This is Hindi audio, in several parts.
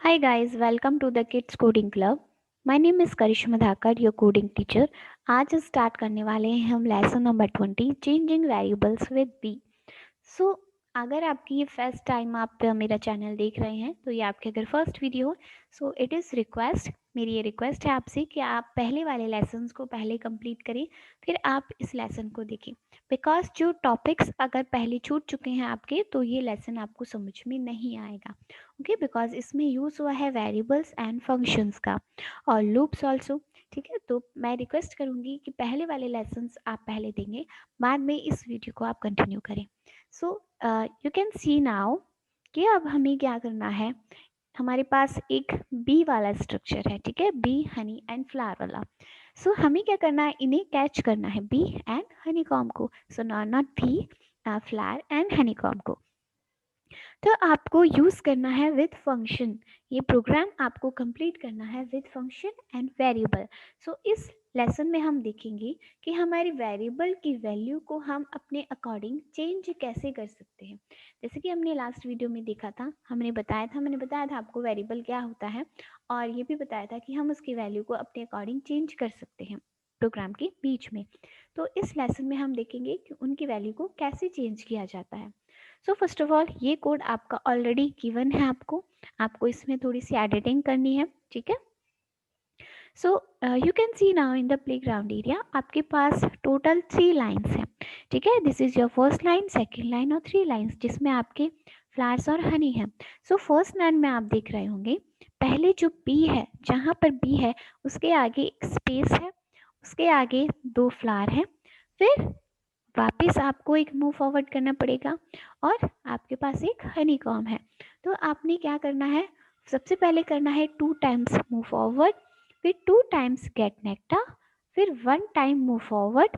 Hi guys, welcome to the Kids Coding Club. My name is Karishma Dhakar, your coding teacher. आज स्टार्ट करने वाले हैं हम lesson number 20 changing variables with bee. So अगर आपकी ये फर्स्ट टाइम आप मेरा चैनल देख रहे हैं तो ये आपके अगर फर्स्ट वीडियो हो सो इट इज़ रिक्वेस्ट, मेरी ये रिक्वेस्ट है आपसे कि आप पहले वाले लेसन्स को पहले कंप्लीट करें, फिर आप इस लेसन को देखें. बिकॉज जो टॉपिक्स अगर पहले छूट चुके हैं आपके तो ये लेसन आपको समझ में नहीं आएगा. ओके, बिकॉज इसमें यूज़ हुआ है वेरिएबल्स एंड फंक्शंस का और लूप्स ऑल्सो. ठीक है, तो मैं रिक्वेस्ट करूँगी कि पहले वाले लेसन्स आप पहले देंगे, बाद में इस वीडियो को आप कंटिन्यू करें. So you can see now कि अब हमें क्या करना है. हमारे पास एक बी वाला स्ट्रक्चर है, ठीक है, बी हनी एंड फ्लावर वाला. सो हमें क्या करना है, इन्हें कैच करना है, बी एंड हनी कॉम को. So not be flower and honey com को. तो आपको यूज़ करना है विद फंक्शन. ये प्रोग्राम आपको कंप्लीट करना है विद फंक्शन एंड वेरिएबल. सो इस लेसन में हम देखेंगे कि हमारी वेरिएबल की वैल्यू को हम अपने अकॉर्डिंग चेंज कैसे कर सकते हैं. जैसे कि हमने लास्ट वीडियो में देखा था, मैंने बताया था आपको वेरिएबल क्या होता है, और ये भी बताया था कि हम उसकी वैल्यू को अपने अकॉर्डिंग चेंज कर सकते हैं प्रोग्राम के बीच में. तो इस लेसन में हम देखेंगे कि उनकी वैल्यू को कैसे चेंज किया जाता है. सो फर्स्ट ऑफ ऑल ये कोड आपका ऑलरेडी गिवन है, आपको इसमें थोड़ी सी एडिटिंग करनी है, ठीक है. So you can see now in the playground area आपके पास टोटल 3 लाइन्स हैं, ठीक है. This is your first line, second line और 3 लाइन्स जिसमें आपके फ्लावर्स और हनी है. सो फर्स्ट लाइन में आप देख रहे होंगे पहले जो बी है, जहाँ पर बी है उसके आगे एक स्पेस है, उसके आगे 2 फ्लावर हैं, फिर वापस आपको एक मूव फॉरवर्ड करना पड़ेगा और आपके पास एक हनी कॉम है. तो आपने क्या करना है, सबसे पहले करना है 2 टाइम्स मूव फॉरवर्ड, फिर 2 टाइम्स गेट नेक्टा, फिर 1 time move forward,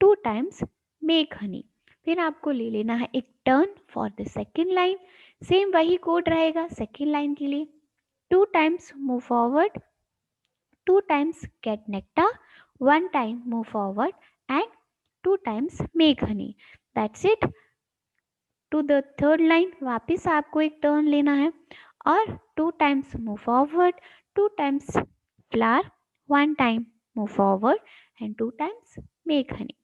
2 times make Honey. फिर आपको ले लेना है एक turn for the second line. Same वही कोड रहेगा सेकेंड लाइन के लिए, 2 times move forward, 2 times get nectar, 1 time move forward and 2 times make honey. That's it. To the third line वापस आपको एक टर्न लेना है और 2 times move forward, 2 times flower, 1 time move forward and 2 times make honey.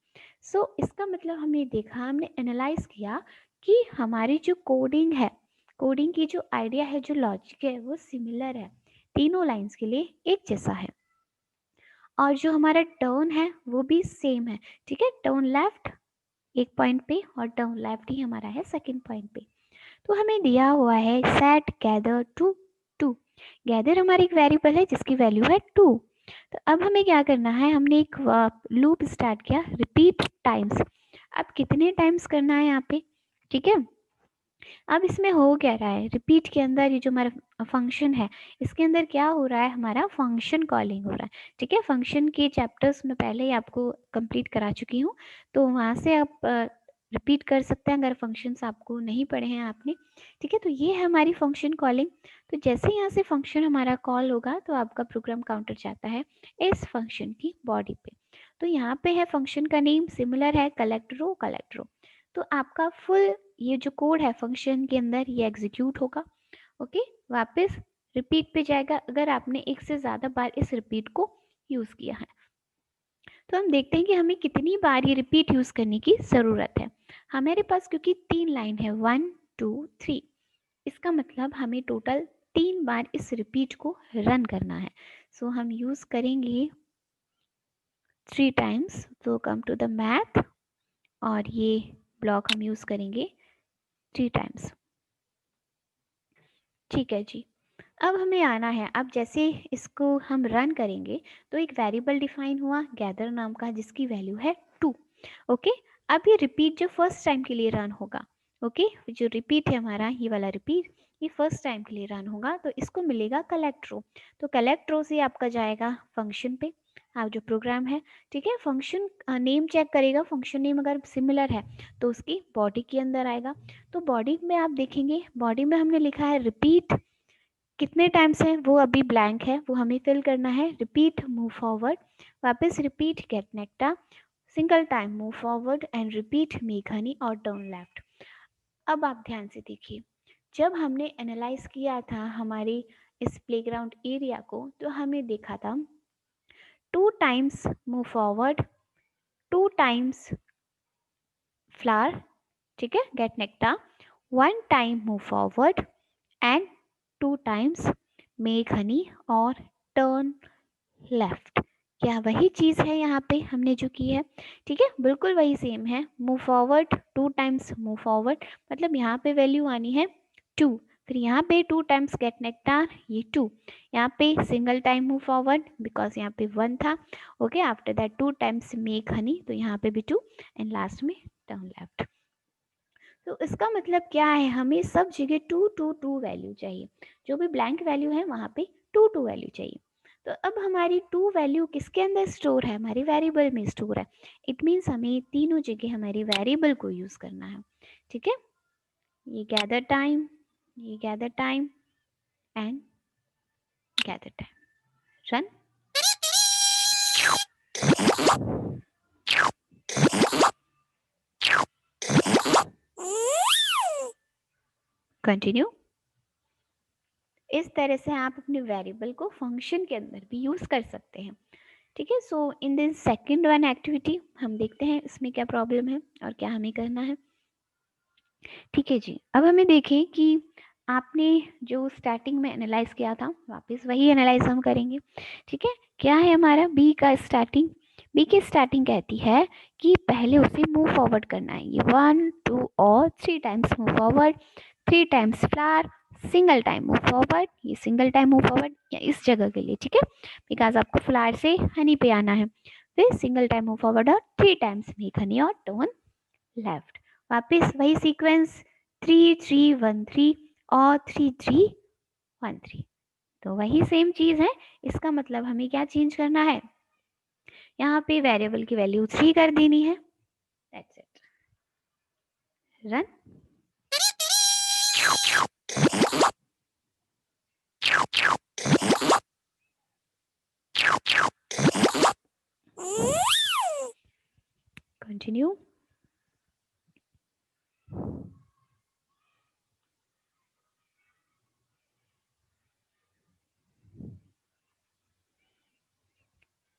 So इसका मतलब हमने देखा, हमने एनालाइज किया कि हमारी जो कोडिंग है, कोडिंग की जो आइडिया है, जो लॉजिक है वो सिमिलर है, तीनों लाइंस के लिए एक जैसा है. और जो हमारा टर्न है वो भी सेम है, ठीक है. टर्न लेफ्ट एक पॉइंट पे और टर्न लेफ्ट ही हमारा है सेकंड पॉइंट पे. तो हमें दिया हुआ है सेट गैदर टू 2. गैदर हमारी एक वेरिएबल है जिसकी वैल्यू है 2. तो अब हमें क्या करना है, हमने एक लूप स्टार्ट किया रिपीट टाइम्स. अब कितने टाइम्स करना है यहाँ पे, ठीक है. अब इसमें हो क्या रहा है, रिपीट के अंदर ये जो हमारा फंक्शन है इसके अंदर क्या हो रहा है, हमारा फंक्शन कॉलिंग हो रहा है, ठीक है. फंक्शन के चैप्टर्स में पहले ही आपको कंप्लीट करा चुकी हूँ, तो वहाँ से आप रिपीट कर सकते हैं अगर फंक्शंस आपको नहीं पढ़े हैं आपने, ठीक है. तो ये है हमारी फंक्शन कॉलिंग. तो जैसे यहाँ से फंक्शन हमारा कॉल होगा तो आपका प्रोग्राम काउंटर जाता है इस फंक्शन की बॉडी पे. तो यहाँ पे है फंक्शन का नेम सिमिलर है कलेक्ट रो. तो आपका फुल ये जो कोड है फंक्शन के अंदर ये एग्जीक्यूट होगा. ओके, वापस रिपीट पे जाएगा अगर आपने एक से ज़्यादा बार इस रिपीट को यूज़ किया है. तो हम देखते हैं कि हमें कितनी बार ये रिपीट यूज़ करने की ज़रूरत है. हमारे पास क्योंकि 3 लाइन है 1 2 3, इसका मतलब हमें टोटल 3 बार इस रिपीट को रन करना है. सो हम यूज़ करेंगे 3 टाइम्स. तो कम टू द मैथ और ये ब्लॉक हम यूज़ करेंगे 3 टाइम्स, ठीक है जी. अब हमें आना है, अब जैसे इसको हम रन करेंगे तो एक वेरिएबल डिफाइन हुआ गैदर नाम का जिसकी वैल्यू है 2. ओके, अब ये रिपीट जो फर्स्ट टाइम के लिए रन होगा, ओके, जो रिपीट है हमारा ये वाला रिपीट, ये फर्स्ट टाइम के लिए रन होगा तो इसको मिलेगा कलेक्ट रो. तो कलेक्ट रो से आपका जाएगा फंक्शन पे, आप जो प्रोग्राम है, ठीक है. फंक्शन नेम चेक करेगा, फंक्शन नेम अगर सिमिलर है तो उसकी बॉडी के अंदर आएगा. तो बॉडी में आप देखेंगे, बॉडी में हमने लिखा है रिपीट, कितने टाइम्स है वो अभी ब्लैंक है, वो हमें फिल करना है. रिपीट मूव फॉरवर्ड, वापस repeat get nectar, single time move forward and repeat make honey और टर्न लेफ्ट. अब आप ध्यान से देखिए, जब हमने एनालाइज किया था हमारे इस प्लेग्राउंड एरिया को, तो हमें देखा था 2 times move forward, 2 times flower, ठीक है, get nectar, 1 time move forward and 2 times make honey और टर्न लेफ्ट। क्या वही चीज है यहाँ पे हमने जो की है? ठीक है, बिल्कुल वही सेम है। Move forward, 2 times move forward, मतलब यहाँ पे वैल्यू आनी है 2। फिर यहाँ पे 2 times गेट नेक्टार, ये 2। यहाँ पे single time move forward because यहाँ पे 1 था। Okay, after that 2 times make Honey, तो यहाँ पे भी 2, एंड लास्ट में टर्न लेफ्ट। तो इसका मतलब क्या है, हमें सब जगह 2 वैल्यू चाहिए। जो भी ब्लैंक वैल्यू है वहाँ पे 2 वैल्यू चाहिए। तो अब हमारी 2 वैल्यू किसके अंदर स्टोर है? हमारी वेरिएबल में स्टोर है। इट मीन्स हमें तीनों जगह हमारी वेरिएबल को यूज करना है। ठीक है, ये गैदर टाइम, ये gather time and gather time, run. Continue. इस तरह से आप अपने वेरिएबल को फंक्शन के अंदर भी यूज कर सकते हैं। ठीक है, so in this second one activity हम देखते हैं इसमें क्या प्रॉब्लम है और क्या हमें करना है। ठीक है जी, अब हमें देखें कि आपने जो स्टार्टिंग में एनालाइज किया था वापस वही एनालाइज हम करेंगे। ठीक है, क्या है हमारा बी का स्टार्टिंग? बी की स्टार्टिंग कहती है कि पहले उसे मूव फॉरवर्ड करना है। ये 1 2 और 3 times move forward, 3 times flower, single time move forward, ये सिंगल टाइम मूव फॉरवर्ड या इस जगह के लिए। ठीक है, बिकॉज आपको फ्लावर से हनी पे आना है। फिर सिंगल टाइम मूव फॉरवर्ड और 3 टाइम्स मेक हनी और टर्न लेफ्ट। वापिस वही सीक्वेंस 3 3 1 3 और 3 3 1 3। तो वही सेम चीज है। इसका मतलब हमें क्या चेंज करना है? यहाँ पे वेरिएबल की वैल्यू 3 कर देनी है। That's it, run. कंटिन्यू।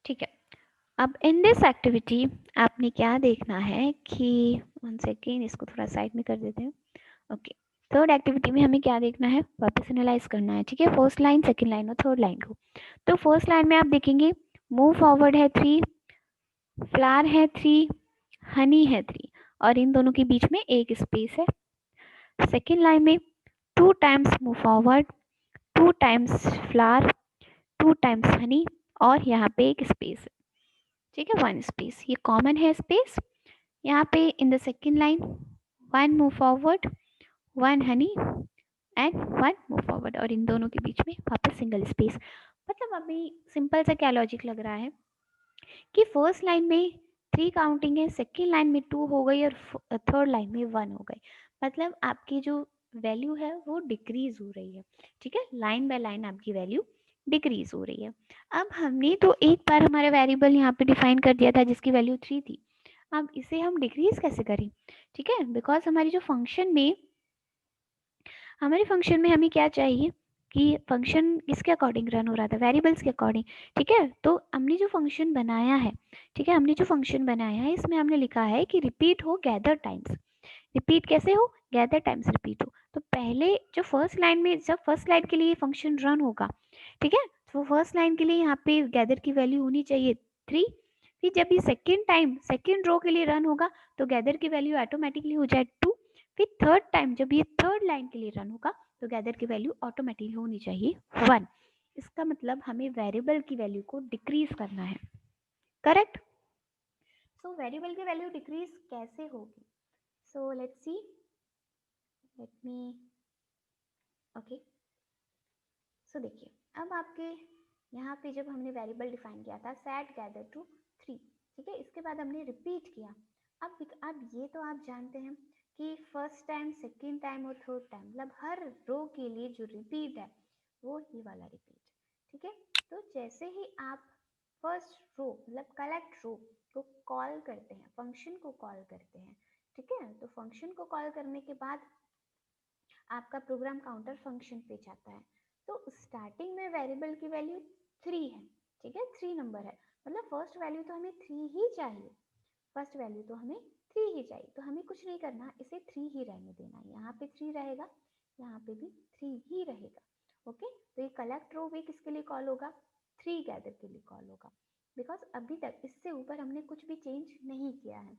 ठीक है, अब इन दिस एक्टिविटी आपने क्या देखना है कि 1 सेकेंड, इसको थोड़ा साइड में कर देते हैं। ओके, थर्ड एक्टिविटी में हमें क्या देखना है? वापस एनालाइज करना है। ठीक है, फर्स्ट लाइन, सेकंड लाइन और थर्ड लाइन को। तो फर्स्ट लाइन में आप देखेंगे मूव फॉरवर्ड है 3, फ्लावर है 3, हनी है 3, और इन दोनों के बीच में एक स्पेस है। सेकेंड लाइन में 2 times move forward, 2 times flower, 2 times Honey, और यहाँ पे एक स्पेस है। ठीक है, 1 स्पेस, ये कॉमन है स्पेस। यहाँ पे in the second line 1 move forward, 1 honey and 1 move forward, और इन दोनों के बीच में वापस सिंगल स्पेस। मतलब अभी सिंपल सा क्या लॉजिक लग रहा है कि फर्स्ट लाइन में 3 काउंटिंग है, सेकेंड लाइन में 2 हो गई और थर्ड लाइन में 1 हो गई। मतलब आपकी जो वैल्यू है वो डिक्रीज हो रही है। ठीक है, लाइन बाय लाइन आपकी वैल्यू डिक्रीज हो रही है। अब हमने तो एक बार हमारा वेरिएबल यहाँ पे डिफाइन कर दिया था जिसकी वैल्यू 3 थी। अब इसे हम डिक्रीज कैसे करें? ठीक है, बिकॉज हमारी जो फंक्शन में, हमारे फंक्शन में हमें क्या चाहिए कि फंक्शन किसके अकॉर्डिंग रन हो रहा था? वेरिएबल्स के अकॉर्डिंग। ठीक है, तो हमने जो फंक्शन बनाया है, ठीक है, हमने जो फंक्शन बनाया है इसमें हमने लिखा है कि रिपीट हो गैदर टाइम्स। रिपीट कैसे हो? गैदर टाइम्स रिपीट हो। तो पहले जो फर्स्ट लाइन में, जब फर्स्ट लाइन के लिए फंक्शन रन होगा, ठीक है, तो फर्स्ट लाइन के लिए यहाँ पे गैदर की वैल्यू होनी चाहिए 3। फिर जब ये सेकेंड टाइम सेकेंड रो के लिए रन होगा तो गैदर की वैल्यू ऑटोमेटिकली हो जाए 2। फिर थर्ड टाइम जब ये थर्ड लाइन के लिए रन होगा तो गैदर की वैल्यू ऑटोमेटिकली होनी चाहिए 1। इसका मतलब हमें वेरिएबल की वैल्यू को डिक्रीज करना है। करेक्ट? सो वेरिएबल की वैल्यू डिक्रीज कैसे होगी? So let's see, let me, okay. So देखिए, अब आपके यहाँ पे जब हमने वेरिएबल डिफाइन किया था सेट गैदर टू 3, ठीक है, इसके बाद हमने रिपीट किया। अब ये तो आप जानते हैं कि फर्स्ट टाइम, सेकेंड टाइम और थर्ड टाइम, मतलब हर रो के लिए जो रिपीट है वो ये वाला रिपीट। ठीक है, तो जैसे ही आप फर्स्ट रो मतलब कलेक्ट रो को कॉल करते हैं, फंक्शन को कॉल करते हैं, ठीक है, तो फंक्शन को कॉल करने के बाद आपका प्रोग्राम काउंटर फंक्शन पे जाता है। तो स्टार्टिंग में वेरिएबल की वैल्यू 3 है, ठीक है, 3 नंबर है, मतलब फर्स्ट वैल्यू तो हमें 3 ही चाहिए, फर्स्ट वैल्यू तो हमें 3 ही चाहिए, तो हमें कुछ नहीं करना, इसे 3 ही रहने देना है। यहाँ पे 3 रहेगा, यहाँ पे भी 3 ही रहेगा। ओके, तो ये कलेक्ट रो भी किसके लिए कॉल होगा, 3 गैदर के लिए कॉल होगा, बिकॉज अभी तक इससे ऊपर हमने कुछ भी चेंज नहीं किया है।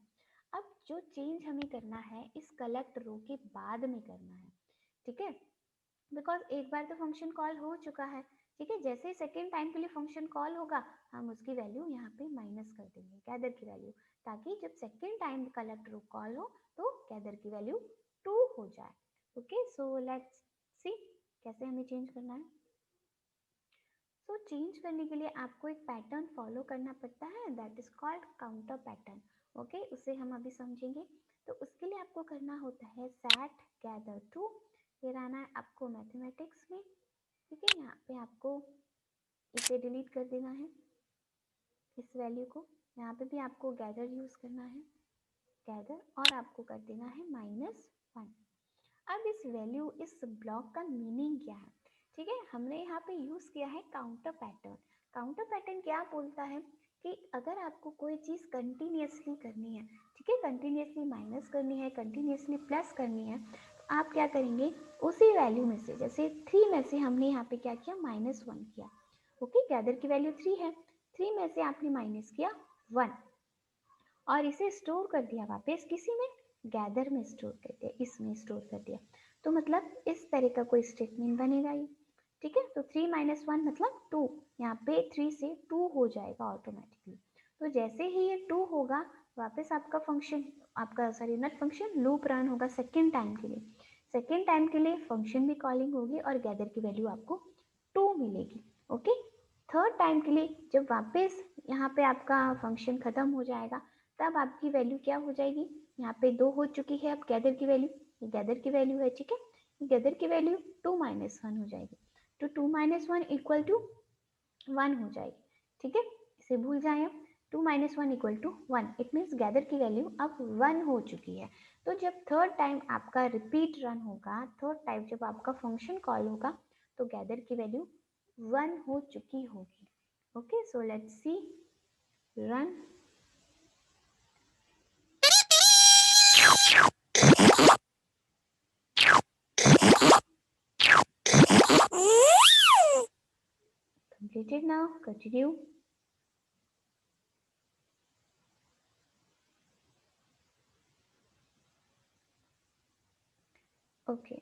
अब जो चेंज हमें करना है इस कलेक्ट रो के बाद में करना है, ठीक है, बिकॉज एक बार तो फंक्शन कॉल हो चुका है, ठीक है, जैसे ही सेकेंड टाइम के लिए फंक्शन कॉल होगा हम उसकी वैल्यू यहाँ पे माइनस कर देंगे, गैदर की वैल्यू, ताकि जब सेकेंड टाइम कलेक्ट रो कॉल हो तो गैदर की वैल्यू 2 हो जाए। ओके, सो लेट्स सी कैसे हमें चेंज करना है। सो चेंज करने के लिए आपको एक पैटर्न फॉलो करना पड़ता है, that is called counter pattern. Okay, उसे हम अभी समझेंगे। तो उसके लिए आपको करना होता है सेट गैदर टू, ये रहना है आपको मैथमेटिक्स में, ठीक है, यहाँ पे आपको इसे डिलीट कर देना है, इस वैल्यू को, यहाँ पे भी आपको गैदर यूज करना है, गैदर, और आपको कर देना है -1। अब इस वैल्यू, इस ब्लॉक का मीनिंग क्या है, ठीक है, हमने यहाँ पे यूज किया है काउंटर पैटर्न। काउंटर पैटर्न क्या बोलता है कि अगर आपको कोई चीज कंटिन्यूअसली करनी है, ठीक है, कंटिन्यूअसली माइनस करनी है, कंटिन्यूअसली प्लस करनी है, तो आप क्या करेंगे, उसी वैल्यू में से, जैसे 3 में से हमने यहाँ पे क्या किया, -1 किया। ओके, गैदर की वैल्यू 3 है, 3 में से आपने माइनस किया 1 और इसे स्टोर कर दिया वापस किसी में, गैदर में स्टोर कर दिया, इसमें स्टोर कर दिया। तो मतलब इस तरह का कोई स्टेटमेंट बनेगा ये, ठीक है। तो 3 - 1 मतलब 2, यहाँ पे 3 से 2 हो जाएगा ऑटोमेटिकली। तो जैसे ही ये 2 होगा वापस आपका फंक्शन, आपका sorry not function, loop run होगा सेकेंड टाइम के लिए, सेकेंड टाइम के लिए फंक्शन भी कॉलिंग होगी और गैदर की वैल्यू आपको 2 मिलेगी। ओके, थर्ड टाइम के लिए जब वापस यहाँ पे आपका फंक्शन खत्म हो जाएगा तब आपकी वैल्यू क्या हो जाएगी, यहाँ पे 2 हो चुकी है अब गैदर की वैल्यू, ये गैदर की वैल्यू है, ठीक है, गैदर की वैल्यू 2 - 1 हो जाएगी, तो 2 - 1 इक्वल टू 1 हो जाएगी, ठीक है, इसे भूल जाए अब, 2 - 1 equal to 1, it means gather की वैल्यू अब 1 हो चुकी है। तो जब थर्ड टाइम आपका रिपीट रन होगा, थर्ड टाइम जब आपका फंक्शन कॉल होगा तो गैदर की वैल्यू 1 हो चुकी होगी। Okay, so let's C run. Completed now, continue. Okay,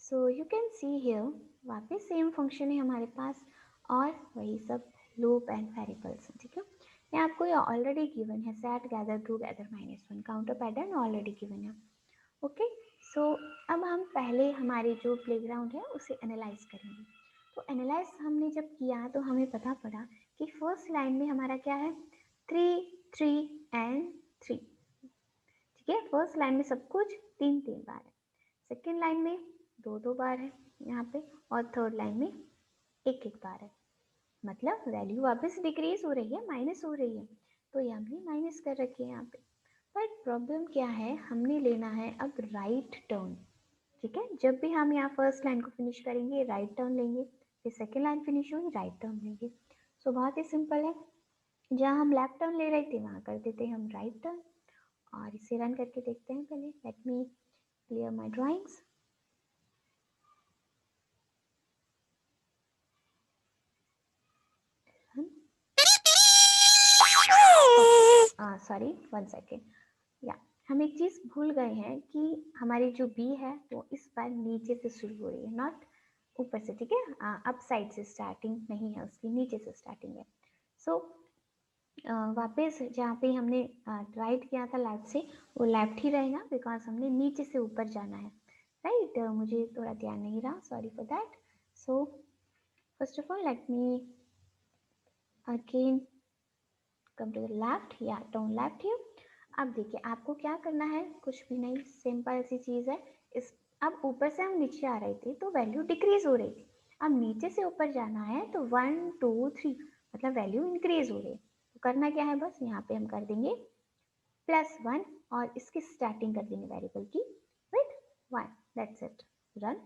so you can see here वापस सेम फंक्शन है हमारे पास और वही सब लूप एंड वेरिएबल्स, ठीक है। ये आपको ये ऑलरेडी गिवन है, set gather to gather -1, counter pattern already given है। ओके, सो अब हम पहले हमारे जो प्लेग्राउंड है उसे एनालाइज करेंगे। तो एनालाइज हमने जब किया तो हमें पता पड़ा कि फर्स्ट लाइन में हमारा क्या है, 3 3 एंड 3, ठीक है, फर्स्ट लाइन में सब कुछ 3 3 बार है, सेकेंड लाइन में 2 2 बार है यहाँ पे, और थर्ड लाइन में 1 1 बार है, मतलब वैल्यू वापस डिक्रीज हो रही है, माइनस हो रही है, तो ये हमने माइनस कर रखी है यहाँ पे। बट प्रॉब्लम क्या है, हमने लेना है अब राइट टर्न, ठीक है, जब भी हम यहाँ फर्स्ट लाइन को फिनिश करेंगे राइट टर्न लेंगे, फिर सेकेंड लाइन फिनिश होगी राइट टर्न लेंगे। सो बहुत ही सिंपल है, जहाँ हम लेफ्ट टर्न ले रहे थे वहाँ कर देते हैं हम राइट टर्न, और इसे रन करके देखते हैं। पहले let me clear my drawings. Sorry 1 second, या हम एक चीज़ भूल गए हैं कि हमारी जो बी है वो इस बार नीचे से शुरू हो रही है, नॉट ऊपर से, ठीक है, अप साइड से स्टार्टिंग नहीं है उसकी, नीचे से स्टार्टिंग है। सो वापस जहाँ पे हमने राइट किया था लेफ्ट से, वो लेफ्ट ही रहेगा बिकॉज हमने नीचे से ऊपर जाना है, राइट, मुझे थोड़ा ध्यान नहीं रहा, sorry for that. So first of all let me again come to the left, या टर्न लेफ्ट हियर। अब देखिए आपको क्या करना है, कुछ भी नहीं, सिंपल सी चीज़ है। इस अब ऊपर से हम नीचे आ रहे थे तो वैल्यू डिक्रीज हो रही थी, अब नीचे से ऊपर जाना है तो 1 2 3 मतलब वैल्यू इंक्रीज हो रही है। तो करना क्या है, बस यहाँ पे हम कर देंगे +1 और इसकी स्टार्टिंग कर देंगे वेरिएबल की with 1, that's it. run.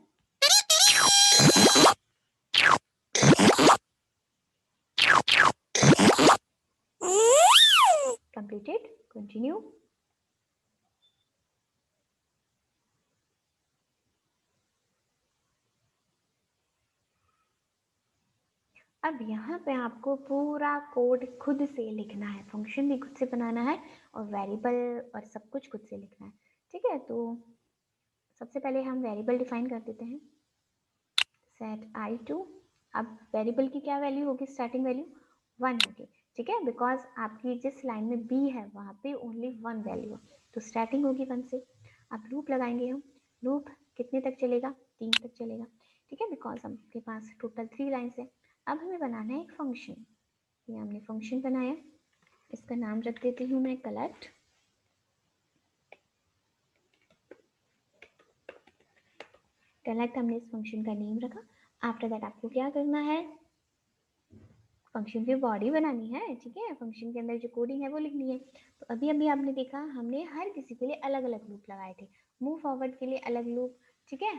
Completed. Continue. अब यहाँ पे आपको पूरा कोड खुद से लिखना है, फंक्शन भी खुद से बनाना है और वेरिएबल और सब कुछ खुद से लिखना है। ठीक है, तो सबसे पहले हम वेरिएबल डिफाइन कर देते हैं, सेट आई टू। अब वेरिएबल की क्या वैल्यू होगी, स्टार्टिंग वैल्यू 1 होगी। ठीक है, बिकॉज आपकी जिस लाइन में बी है वहाँ पे ओनली 1 वैल्यू है, तो स्टार्टिंग होगी 1 से। अब लूप लगाएंगे हम, लूप कितने तक चलेगा, 3 तक चलेगा। ठीक है, बिकॉज आपके पास टोटल 3 लाइन्स है। अब हमें बनाना है एक फंक्शन, ये हमने फंक्शन बनाया, इसका नाम रख देती हूँ मैं कलेक्ट। कलेक्ट हमने इस फंक्शन का नेम रखा। आफ्टर दैट आपको क्या करना है, फंक्शन की बॉडी बनानी है। ठीक है, फंक्शन के अंदर जो कोडिंग है वो लिखनी है। तो अभी अभी आपने देखा हमने हर किसी के लिए अलग अलग लूप लगाए थे। मूव फॉरवर्ड के लिए अलग लूप, ठीक है,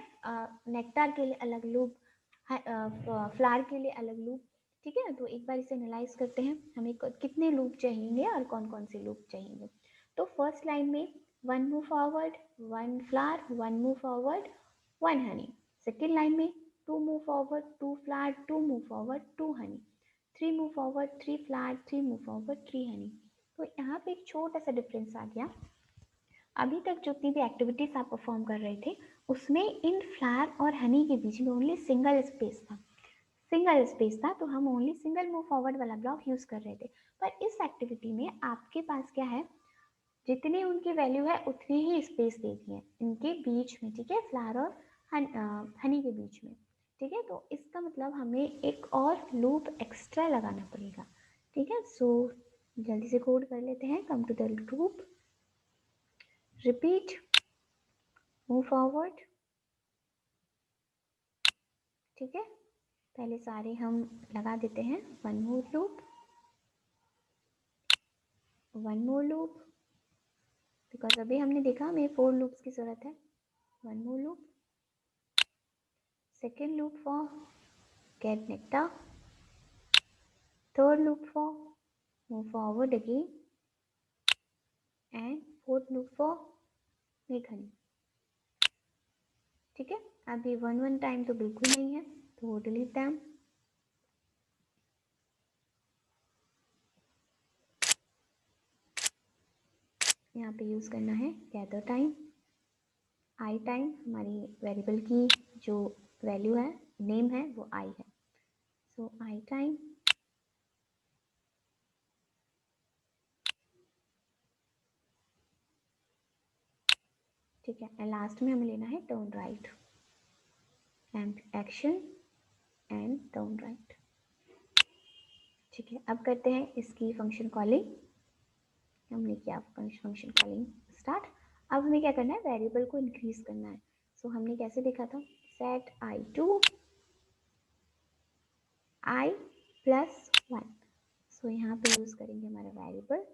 नेक्टार के लिए अलग लूप, फ्लावर के लिए अलग लूप। ठीक है, तो एक बार इसे एनालाइज करते हैं, हमें कितने लूप चाहिए और कौन कौन से लूप चाहिए। तो फर्स्ट लाइन में 1 move forward, 1 flower, 1 move forward, 1 Honey. Second line में 2 move forward, 2 flower, 2 move forward, 2 Honey. 3 move forward, 3 flower, 3 move forward, 3 Honey. तो यहाँ पे एक छोटा सा डिफरेंस आ गया। अभी तक जितनी भी एक्टिविटीज आप परफॉर्म कर रहे थे उसमें इन फ्लावर और हनी के बीच में ओनली सिंगल स्पेस था, सिंगल स्पेस था, तो हम ओनली सिंगल मूव फॉरवर्ड वाला ब्लॉक यूज कर रहे थे। पर इस एक्टिविटी में आपके पास क्या है, जितनी उनकी वैल्यू है उतनी ही स्पेस दे दी है इनके बीच में। ठीक है, फ्लावर और हनी के बीच में। ठीक है, तो इसका मतलब हमें एक और लूप एक्स्ट्रा लगाना पड़ेगा। ठीक है, सो जल्दी से कोड कर लेते हैं। Come to the loop, repeat, move forward. ठीक है, पहले सारे हम लगा देते हैं, 1 more loop, 1 more loop, because अभी हमने देखा हमें 4 लूप्स की जरूरत है। 1 more loop, second loop for get nectar, third loop for move forward again, and fourth loop for make honey. ठीक है, अभी 1 टाइम तो बिल्कुल नहीं है, तो डिलीट दैम। यहाँ पे यूज करना है गैदर टाइम, आई टाइम, हमारी वेरिएबल की जो वैल्यू है, नेम है, वो आई है, सो आई टाइम। ठीक है, एंड लास्ट में हमें लेना है turn right, and action and turn right. ठीक है, अब करते हैं इसकी फंक्शन कॉलिंग। हमने किया फंक्शन कॉलिंग स्टार्ट। अब हमें क्या करना है, वेरिएबल को इंक्रीज करना है। सो हमने कैसे देखा था, set I to I plus 1। So यहाँ पे यूज करेंगे हमारा variable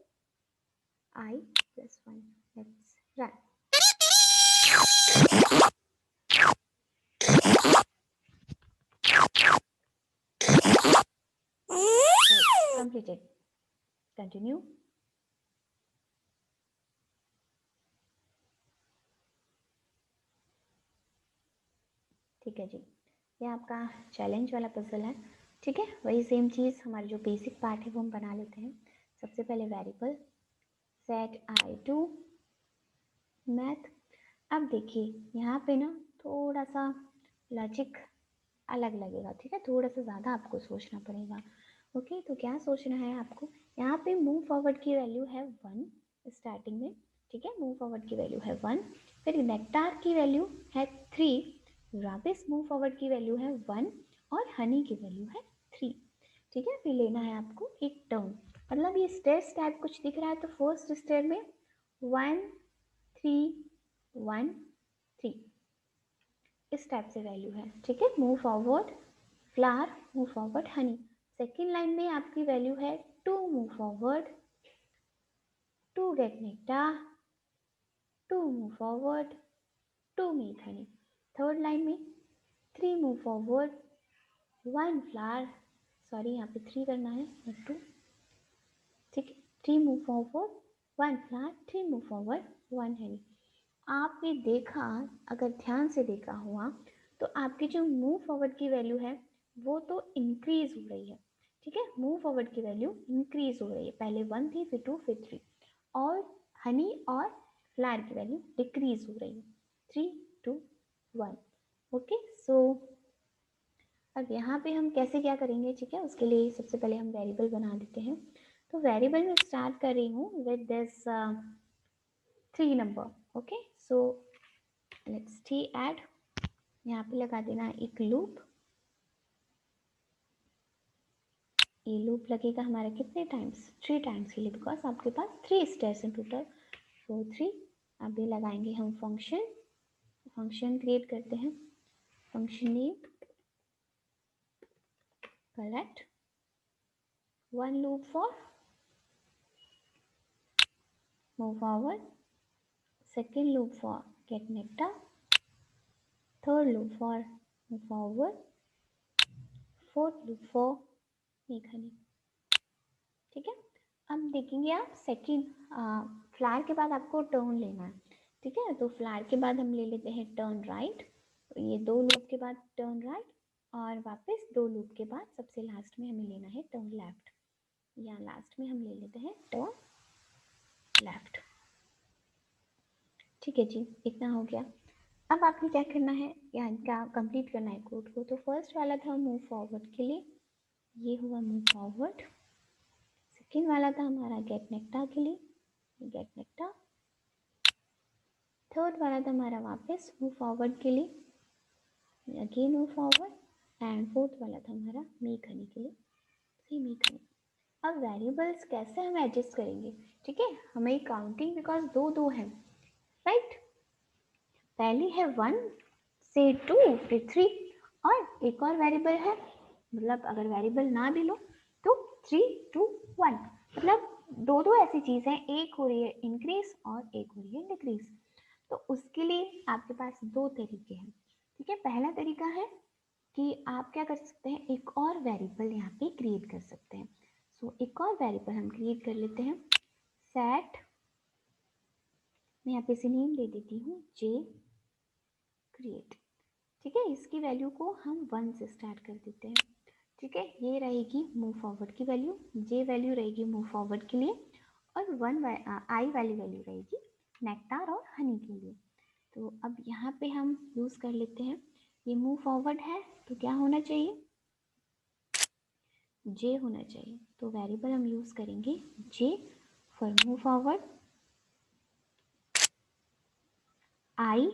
I plus 1। Let's run. Completed, continue. ठीक है जी, ये आपका चैलेंज वाला पजल है। ठीक है, वही सेम चीज़, हमारा जो बेसिक पार्ट है वो हम बना लेते हैं। सबसे पहले variable set I to math. अब देखिए यहाँ पे ना थोड़ा सा लॉजिक अलग लगेगा। ठीक है, थोड़ा सा ज़्यादा आपको सोचना पड़ेगा। ओके, तो क्या सोचना है आपको, यहाँ पे मूव फॉरवर्ड की वैल्यू है 1 स्टार्टिंग में। ठीक है, मूव फॉरवर्ड की वैल्यू है 1, फिर नेक्टार की वैल्यू है 3, वापिस मूव फॉरवर्ड की वैल्यू है 1 और हनी की वैल्यू है 3। ठीक है, फिर लेना है आपको एक टर्म, मतलब ये स्टेयर्स टाइप कुछ दिख रहा है, तो फर्स्ट स्टेयर में 1 3 1 3 इस टाइप से वैल्यू है। ठीक है, move forward flower, move forward honey. Second line में आपकी वैल्यू है 2 move forward, 2 get nectar, 2 move forward, 2 make honey. Third line में 3 मूव फॉरवर्ड 1 फ्लावर, सॉरी यहाँ पे 3 करना है नॉट 2, ठीक है। 3 move forward 1 flower, 3 move forward 1 Honey. आपने देखा, अगर ध्यान से देखा हुआ तो आपकी जो मूव फॉरवर्ड की वैल्यू है वो तो इंक्रीज हो रही है, ठीक है। मूव फॉरवर्ड की वैल्यू इंक्रीज हो रही है, पहले 1 थी, फिर 2, फिर 3, और हनी और फ्लावर की वैल्यू डिक्रीज हो रही है, 3 2 1। ओके, सो अब यहाँ पे हम कैसे क्या करेंगे, ठीक है। उसके लिए सबसे पहले हम वेरिएबल बना देते हैं। तो वेरिएबल में स्टार्ट कर रही हूँ with this 3 number. Okay, so let's T add, यहाँ पे लगा देना एक लूप। ये लूप लगेगा हमारा कितने टाइम्स, 3 टाइम्स के लिए, बिकॉज आपके पास 3 स्टेप्स इन टोटल, सो 3। अब ये लगाएंगे हम फंक्शन क्रिएट करते हैं, function name collect, 1 loop for move forward, second loop for get nectar, third loop for move forward, fourth loop for make honey, ठीक है। अब देखेंगे आप सेकेंड फ्लावर के बाद आपको टर्न लेना है, ठीक है। तो फ्लावर के बाद हम ले लेते हैं टर्न राइट, तो ये 2 लूप के बाद टर्न राइट, और वापस 2 लूप के बाद सबसे लास्ट में हमें लेना है टर्न लेफ्ट, या लास्ट में हम ले लेते हैं टर्न लेफ्ट, ठीक है जी। इतना हो गया। अब आपको क्या करना है, या क्या कंप्लीट करना है कोड को। तो फर्स्ट वाला था मूव फॉरवर्ड के लिए, ये हुआ मूव फॉरवर्ड। सेकेंड वाला था हमारा गेट नेक्टा के लिए, गेट नेक्टा। थर्ड वाला था हमारा वापस मूव फॉरवर्ड के लिए, again move forward. And fourth वाला था हमारा मेक हनी के लिए, सी मेक हनी। अब वेरिएबल्स कैसे हम एडजस्ट करेंगे, ठीक है। हमें काउंटिंग, बिकॉज दो दो है, राइट। पहली है 1 से 2 फिर 3, और एक और वेरिएबल है, मतलब अगर वेरिएबल ना भी लो तो 3 2 1, मतलब दो दो ऐसी चीज़ है, एक हो रही है इंक्रीज और एक हो रही है डिक्रीज। तो उसके लिए आपके पास 2 तरीके हैं, ठीक है। पहला तरीका है कि आप क्या कर सकते हैं, एक और वेरिएबल यहाँ पे क्रिएट कर सकते हैं। सो एक और वेरिएबल हम क्रिएट कर लेते हैं, सेट, मैं यहाँ पे इसे नेम दे देती हूँ जे क्रिएट, ठीक है। इसकी वैल्यू को हम 1 से स्टार्ट कर देते हैं, ठीक है। ये रहेगी मूव फॉरवर्ड की वैल्यू, जे वैल्यू रहेगी मूव फॉरवर्ड के लिए, और 1 आई वाली वैल्यू रहेगी नेक्टार और हनी के लिए। तो अब यहाँ पे हम यूज़ कर लेते हैं, ये मूव फॉरवर्ड है तो क्या होना चाहिए, जे होना चाहिए। तो वेरिएबल हम यूज़ करेंगे J for move forward, I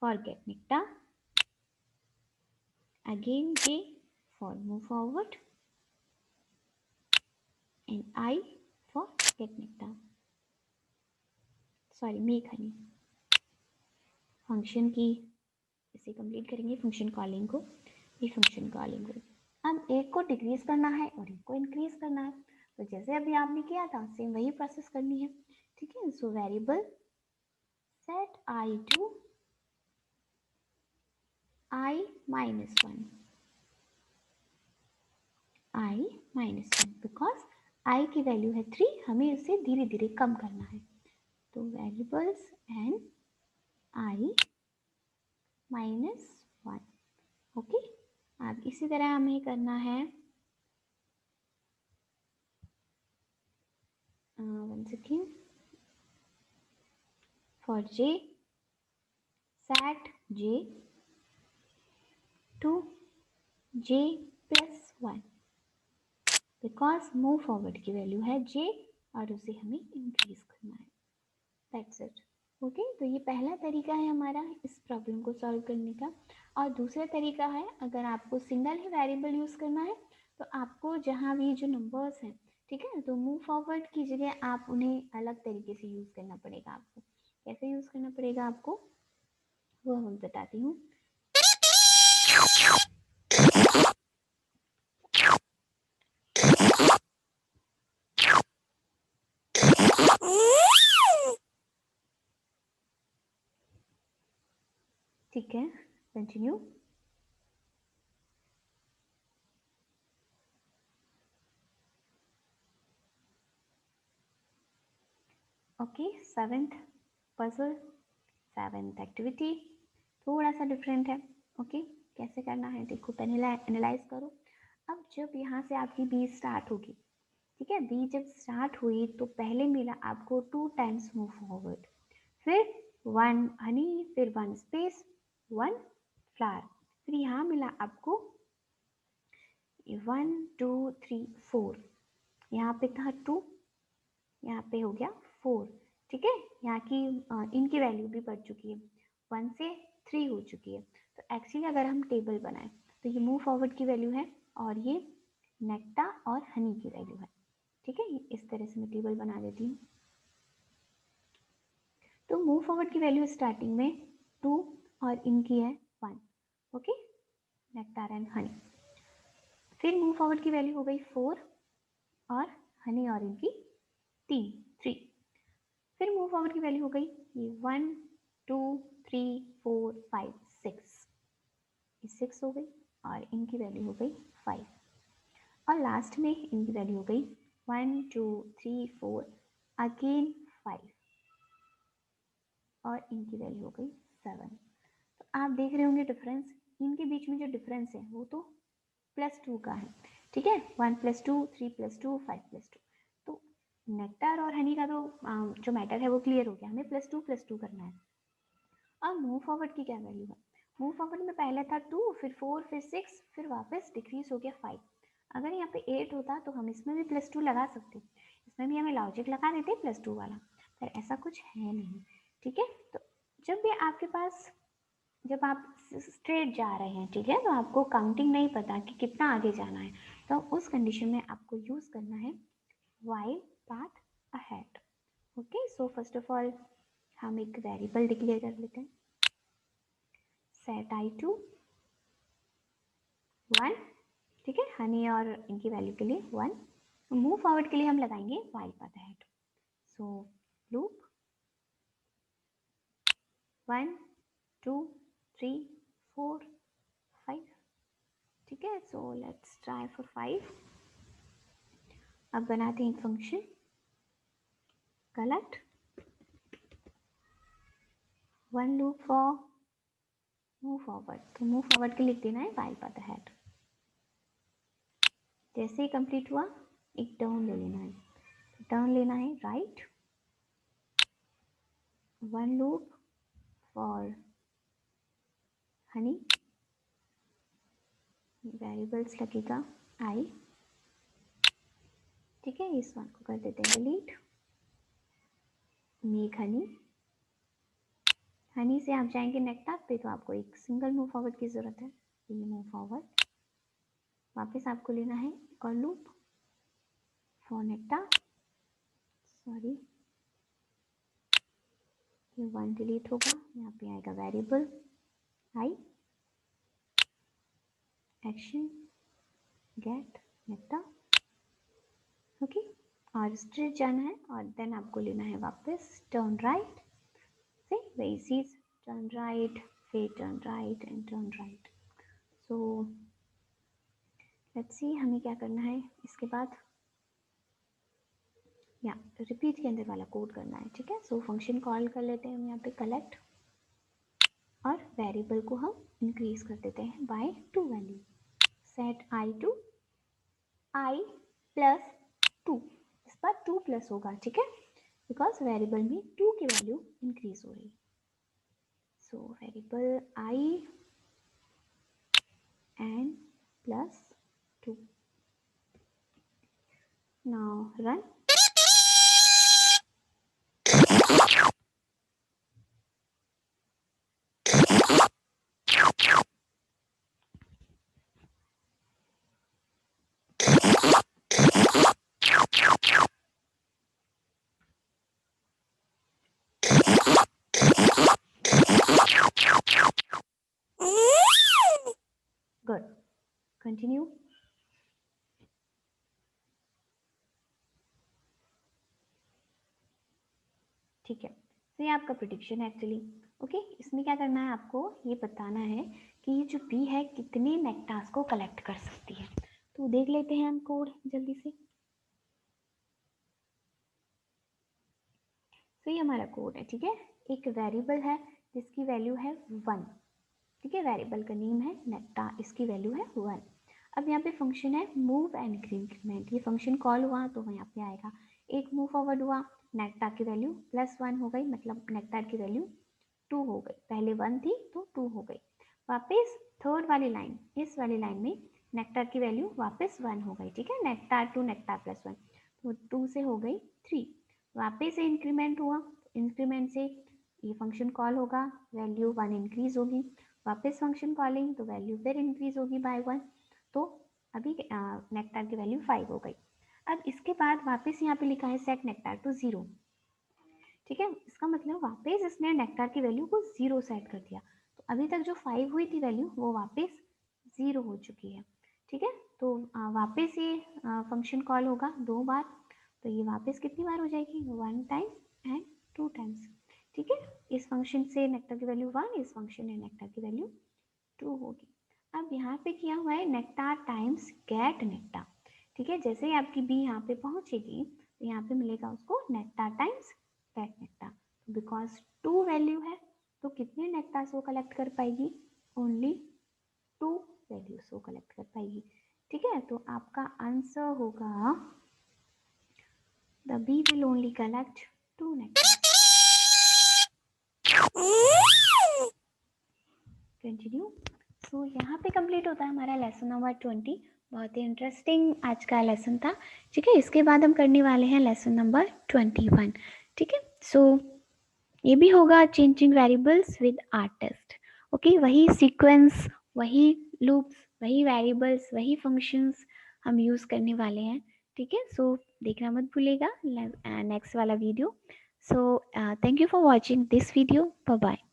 for get nectar, again J for move forward, and I for get nectar, sorry make Honey. Function की इसे कंप्लीट करेंगे, फंक्शन कॉलिंग को, ये फंक्शन कॉलिंग को। अब एक को डिक्रीज करना है और एक को इंक्रीज करना है, तो जैसे अभी आपने किया था सेम वही प्रोसेस करनी है, ठीक है। So variable set I to I minus 1, I minus 1, because I की वैल्यू है 3, हमें उसे धीरे धीरे कम करना है। तो variables and I minus 1, okay. अब इसी तरह हमें करना है, one second, for J set J to J plus 1, because move forward की वैल्यू है जे और उसे हमें इंक्रीज करना है, दैट्स इट, ओके। तो ये पहला तरीका है हमारा इस प्रॉब्लम को सॉल्व करने का। और दूसरा तरीका है, अगर आपको सिंगल ही वेरिएबल यूज़ करना है तो आपको जहाँ भी जो नंबर्स हैं, ठीक है, तो मूव फॉरवर्ड की जगह आप उन्हें अलग तरीके से यूज़ करना पड़ेगा आपको। कैसे यूज़ करना पड़ेगा आपको वो हम बताती हूँ। ठीक ठीक है, continue. Okay, seventh puzzle, seventh activity थोड़ा सा डिफरेंट है। ओके, कैसे करना है देखो, पहले एनालाइज करो। अब जब यहाँ से आपकी बी स्टार्ट होगी, ठीक है, बी जब स्टार्ट हुई तो पहले मिला आपको 2 टाइम्स मूव फॉरवर्ड, फिर 1 हनी, फिर 1 स्पेस 1 फ्लावर, फिर यहाँ मिला आपको 1 2 3 4, यहाँ पे था 2, यहाँ पे हो गया 4। ठीक है, यहाँ की इनकी वैल्यू भी बढ़ चुकी है, 1 से 3 हो चुकी है। तो एक्चुअली अगर हम टेबल बनाएं तो ये मूव फॉरवर्ड की वैल्यू है और ये नेक्टा और हनी की वैल्यू है। ठीक है, इस तरह से मैं टेबल बना देती हूँ। तो मूव फॉरवर्ड की वैल्यू स्टार्टिंग में 2 और इनकी है 1। Okay, nectar and honey. फिर मूव फॉरवर्ड की वैल्यू हो गई 4 और हनी और इनकी 3। फिर मूव फॉरवर्ड की वैल्यू हो गई ये 1 2 3 4 5 6, ये 6 हो गई और इनकी वैल्यू हो गई 5, और लास्ट में इनकी वैल्यू हो गई 1 2 3 4 अगेन 5 और इनकी वैल्यू हो गई 7। तो आप देख रहे होंगे डिफरेंस, इनके बीच में जो डिफरेंस है वो तो +2 का है। ठीक है, 1 + 2 3 + 2 5 + 2। तो नेक्टार और हनी का तो जो मैटर है वो क्लियर हो गया, हमें +2 करना है। अब मूव फॉरवर्ड की क्या वैल्यू है, मूव फॉरवर्ड में पहले था 2, फिर 4, फिर 6, फिर वापस डिक्रीज हो गया 5। अगर यहाँ पे 8 होता तो हम इसमें भी +2 लगा सकते, इसमें भी हमें लॉजिक लगा देते +2 वाला, पर ऐसा कुछ है नहीं। ठीक है, तो जब भी आपके पास, जब आप स्ट्रेट जा रहे हैं, ठीक है, तो आपको काउंटिंग नहीं पता कि कितना आगे जाना है, तो उस कंडीशन में आपको यूज करना है while path ahead। Okay, so first of all हम एक वेरिएबल डिक्लेयर कर लेते हैं, सेट i2 1। ठीक है, हनी और इनकी वैल्यू के लिए 1। मूव फॉरवर्ड के लिए हम लगाएंगे while path ahead। सो लूप 1 2 3 4 5। ठीक है, सो लेट्स ट्राई फॉर 5। अब बनाते हैं एक function collect 1 loop for move forward. तो मूव फॉरवर्ड के लिख देना है while path ahead। जैसे ही कंप्लीट हुआ एक टर्न ले लेना है, टर्न लेना है right 1 loop for Honey, variables लगेगा आई। ठीक है, इस वन को कर देते हैं डिलीट, मेक हनी। हनी से आप जाएंगे नेक्टार पे तो आपको एक सिंगल मूव फॉरवर्ड की जरूरत है, ये मूव फॉरवर्ड। वापस आपको लेना है एक और लूप फॉर नेक्टार, सॉरी ये 1 डिलीट होगा, यहाँ पे आएगा वेरिएबल आई एक्शन गेट नेक्टार। ओके, और स्ट्रेट जाना है और देन आपको लेना है वापस टर्न राइट से वही चीज, टर्न राइट फिर turn right and turn right. So let's सी हमें क्या करना है इसके बाद, या रिपीट के अंदर वाला कोड करना है। ठीक है, सो फंक्शन कॉल कर लेते हैं हम यहाँ पे कलेक्ट, और वेरिएबल को हम इंक्रीज कर देते हैं by 2 value, set I to I +2। इस पर 2 प्लस होगा, ठीक है, बिकॉज वेरिएबल में 2 की वैल्यू इंक्रीज हो रही है। So variable I and +2। Now run। Good, continue। ठीक है, तो ये आपका प्रिडिक्शन है एक्चुअली। ओके, इसमें क्या करना है, आपको ये बताना है कि ये जो बी है कितने नेक्टार्स को कलेक्ट कर सकती है। तो देख लेते हैं हम कोड जल्दी से। तो ये हमारा कोड है, ठीक है। एक वेरिएबल है जिसकी वैल्यू है 1, ठीक है। वेरिएबल का नेम है नेक्टार, इसकी वैल्यू है 1। अब यहाँ पे फंक्शन है मूव एंड इंक्रीमेंट, ये फंक्शन कॉल हुआ तो यहाँ पे आएगा। एक मूव फॉरवर्ड हुआ, नेक्टार की वैल्यू +1 हो गई, मतलब नेक्टार की वैल्यू 2 हो गई। पहले 1 थी तो 2 हो गई। वापस थर्ड वाली लाइन, इस वाली लाइन में नेक्टार की वैल्यू वापस 1 हो गई, ठीक है। नेक्टार टू नेक्टार +1, तो 2 से हो गई 3। वापस से इंक्रीमेंट हुआ, इंक्रीमेंट से ये फंक्शन कॉल होगा, वैल्यू 1 इंक्रीज होगी। वापस फंक्शन कॉलिंग तो वैल्यू फिर इंक्रीज होगी बाय 1, तो अभी नेक्टार की वैल्यू 5 हो गई। अब इसके बाद वापस यहाँ पे लिखा है सेट नेक्टार टू 0, ठीक है। इसका मतलब वापस इसने नेक्टार की वैल्यू को 0 सेट कर दिया। तो अभी तक जो 5 हुई थी वैल्यू वो वापस 0 हो चुकी है, ठीक है। तो वापस ये फंक्शन कॉल होगा 2 बार, तो ये वापस कितनी बार हो जाएगी, 1 टाइम एंड 2 टाइम्स, ठीक है। इस फंक्शन से नेक्टार की वैल्यू 1, इस फंक्शन से नेक्टार की वैल्यू 2 होगी। अब यहाँ पे किया हुआ है नेक्टार टाइम्स गेट नेक्टार, ठीक है। जैसे ही आपकी बी यहाँ पे पहुंचेगी तो यहाँ पे मिलेगा उसको nectar times get nectar. Because 2 value है तो कितने नेक्टार्स वो कलेक्ट कर पाएगी, ओनली 2 वैल्यूज वो कलेक्ट कर पाएगी, ठीक है। तो आपका आंसर होगा the bee will only collect 2 nectar. Continue. So यहाँ पे कंप्लीट होता है हमारा लेसन नंबर 20। बहुत ही इंटरेस्टिंग आज का लेसन था, ठीक है। इसके बाद हम करने वाले हैं लेसन नंबर 21, ठीक है। सो ये भी होगा changing variables with artist, okay. वही सीक्वेंस, वही लूप्स, वही वेरिएबल्स, वही फंक्शंस हम यूज़ करने वाले हैं, ठीक है। सो देखना मत भूलिएगा नेक्स्ट वाला video. So thank you for watching this video, bye bye.